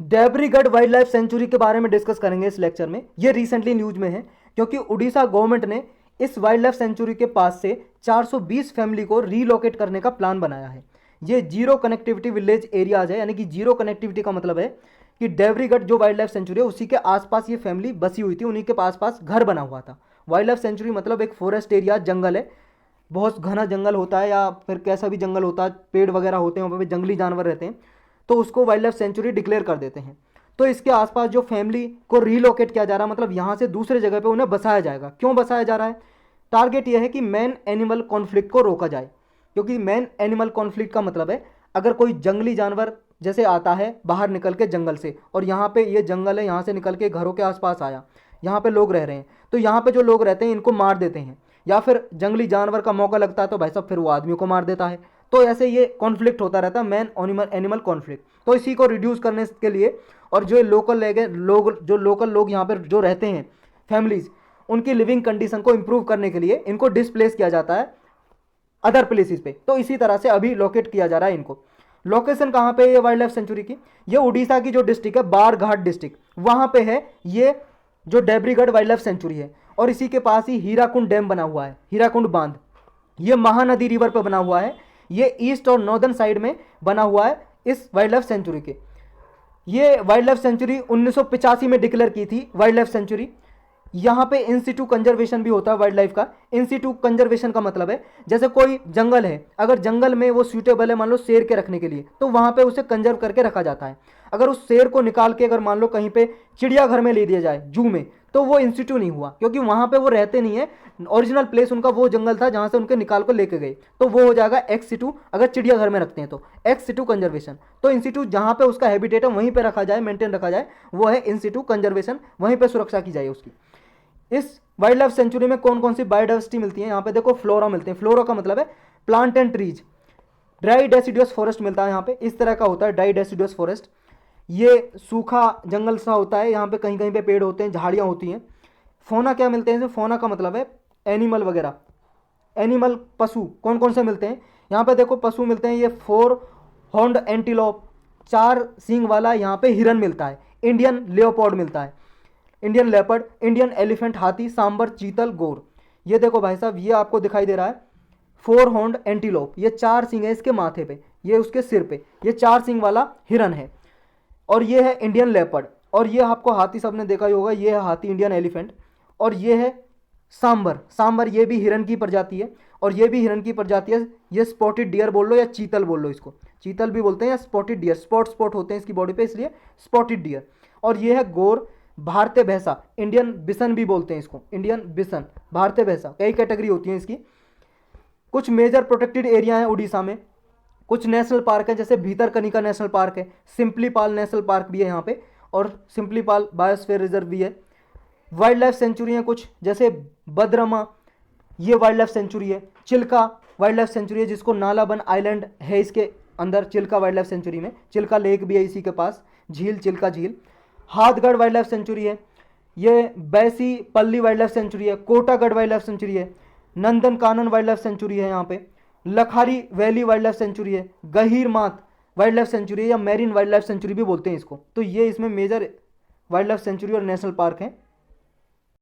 देब्रीगढ़ wild life sanctuary के बारे में डिस्कस करेंगे इस लेक्चर में। ये रिसेंटली न्यूज में है क्योंकि उड़ीसा गवर्नमेंट ने इस वाइल्ड लाइफ सेंचुरी के पास से 420 फैमिली को रीलोकेट करने का प्लान बनाया है। ये जीरो कनेक्टिविटी विलेज एरियाज है, यानी कि जीरो कनेक्टिविटी का मतलब है कि देब्रीगढ़ जो वाइल्ड लाइफ सेंचुरी है उसी के आसपास ये फैमिली बसी हुई थी, उन्हीं के पास घर बना हुआ था। वाइल्ड लाइफ सेंचुरी मतलब एक फॉरेस्ट एरिया, जंगल है, बहुत घना जंगल होता है या फिर कैसा भी जंगल होता है, पेड़ वगैरह होते हैं, वहाँ पे जंगली जानवर रहते हैं, तो उसको वाइल्ड लाइफ सेंचुरी डिक्लेयर कर देते हैं। तो इसके आसपास जो फैमिली को रीलोकेट किया जा रहा है, मतलब यहाँ से दूसरे जगह पे उन्हें बसाया जाएगा। क्यों बसाया जा रहा है? टारगेट यह है कि मैन एनिमल कॉन्फ्लिक्ट को रोका जाए, क्योंकि मैन एनिमल कॉन्फ्लिक्ट का मतलब है अगर कोई जंगली जानवर जैसे आता है बाहर निकल के जंगल से, और यहाँ पे ये जंगल है, यहाँ से निकल के घरों के आसपास आया, यहाँ पे लोग रह रहे हैं, तो यहाँ पे जो लोग रहते हैं इनको मार देते हैं, या फिर जंगली जानवर का मौका लगता है तो भाई साहब फिर वो आदमियों को मार देता है। तो ऐसे ये कॉन्फ्लिक्ट होता रहता है, मैन एनिमल कॉन्फ्लिक्ट। तो इसी को रिड्यूस करने के लिए और जो लोकल लोग यहाँ पर जो रहते हैं फैमिलीज, उनकी लिविंग कंडीशन को इंप्रूव करने के लिए इनको डिस्प्लेस किया जाता है अदर प्लेसेस पे। तो इसी तरह से अभी लोकेट किया जा रहा है इनको। लोकेशन कहाँ पे है ये वाइल्ड लाइफ सेंचुरी की? ये उड़ीसा की जो डिस्ट्रिक्ट है, बारघाट डिस्ट्रिक्ट, वहाँ पे है ये जो देब्रीगढ़ वाइल्ड लाइफ सेंचुरी है। और इसी के पास ही हीराकुंड डैम बना हुआ है, हीराकुंड बांध, ये महानदी रिवर पे बना हुआ है। ये ईस्ट और नॉर्दर्न साइड में बना हुआ है इस वाइल्ड लाइफ सेंचुरी के। ये वाइल्ड लाइफ सेंचुरी 1985 में डिक्लेयर की थी वाइल्ड लाइफ सेंचुरी। यहाँ पे इंसिटू कंजर्वेशन भी होता है वाइल्ड लाइफ का। इंसिटू कंजर्वेशन का मतलब है जैसे कोई जंगल है, अगर जंगल में वो सूटेबल है मान लो शेर के रखने के लिए, तो वहाँ पे उसे कंजर्व करके रखा जाता है। अगर उस शेर को निकाल के अगर मान लो कहीं पे चिड़ियाघर में ले दिया जाए, जू में, तो वो इंस्टीट्यू नहीं हुआ, क्योंकि वहाँ पे वो रहते नहीं है। ओरिजिनल प्लेस उनका वो जंगल था जहाँ से उनके निकाल को लेके गए, तो वो हो जाएगा एक्स सिटू। अगर चिड़ियाघर में रखते हैं तो एक्स सिटू कंजर्वेशन। तो इंस्टीट्यू जहाँ पे उसका हैबिटेट है वहीं पे रखा जाए, मेंटेन रखा जाए, वो है इंस्टीट्यू कंजर्वेशन, वहीं पे सुरक्षा की जाए उसकी। इस वाइल्ड लाइफ सेंचुरी में कौन कौन सी बायोडाइवर्सिटी मिलती है? यहाँ पे देखो फ्लोरा मिलते हैं। फ्लोरा का मतलब है plant and trees. Dry deciduous forest मिलता है यहाँ पे, इस तरह का होता है ड्राई डेसिडुअस फॉरेस्ट। ये सूखा जंगल सा होता है, यहाँ पे कहीं कहीं पे पेड़ होते हैं, झाड़ियाँ होती हैं। फोना क्या मिलते हैं? फोना का मतलब है एनिमल वगैरह, एनिमल पशु कौन कौन से मिलते हैं? यहाँ पे देखो पशु मिलते हैं, ये 4 हॉर्न्ड एंटीलोप, 4 सींग वाला यहाँ पे हिरन मिलता है। इंडियन लेओपार्ड मिलता है, इंडियन लेपर्ड, इंडियन एलिफेंट, हाथी, सांबर, चीतल, गोर। ये देखो भाई साहब, ये आपको दिखाई दे रहा है 4 हॉर्न्ड एंटीलोप, ये 4 सींग है इसके माथे पे, ये उसके सिर पे, ये 4 सींग वाला हिरन है। और ये है इंडियन लेपर्ड, और ये आपको हाथी सबने देखा ही होगा, ये है हाथी, इंडियन एलिफेंट। और ये है सांबर, सांबर ये भी हिरन की प्रजाति है, और ये भी हिरन की प्रजाति है। ये स्पॉटेड डियर बोल लो या चीतल बोल लो, इसको चीतल भी बोलते हैं या स्पॉटेड डियर, स्पॉट होते हैं इसकी बॉडी पे, इसलिए स्पॉटेड डियर। और ये है गोर, भारतीय भैंसा, इंडियन बिसन भी बोलते हैं इसको, इंडियन बिसन, भारतीय भैंसा, कई कैटेगरी होती है इसकी। कुछ मेजर प्रोटेक्टेड एरिया है उड़ीसा में, कुछ नेशनल पार्क है, जैसे भीतरकनिका नेशनल पार्क है, सिंपलीपाल नेशनल पार्क भी है यहाँ पे, और सिंपलीपाल बायोस्फीयर रिजर्व भी है। वाइल्ड लाइफ सेंचुरी है कुछ, जैसे बदरमा, ये वाइल्ड लाइफ सेंचुरी है। चिल्का वाइल्ड लाइफ सेंचुरी है, जिसको नालाबन आइलैंड है इसके अंदर, चिल्का वाइल्ड लाइफ सेंचुरी में। चिल्का लेक भी है इसी के पास, झील, चिल्का झील। हाथगढ़ वाइल्ड लाइफ सेंचुरी है, ये बैसी पल्ली वाइल्ड लाइफ सेंचुरी है। कोटागढ़ वाइल्ड लाइफ सेंचुरी है। Nandan Kanan wild life sanctuary है यहाँ पे। लखारी वैली वाइल्ड लाइफ सेंचुरी है। गहीर मात वाइल्ड लाइफ सेंचुरी है, या मैरीन वाइल्ड लाइफ सेंचुरी भी बोलते हैं इसको। तो ये इसमें मेजर वाइल्ड लाइफ सेंचुरी और नेशनल पार्क हैं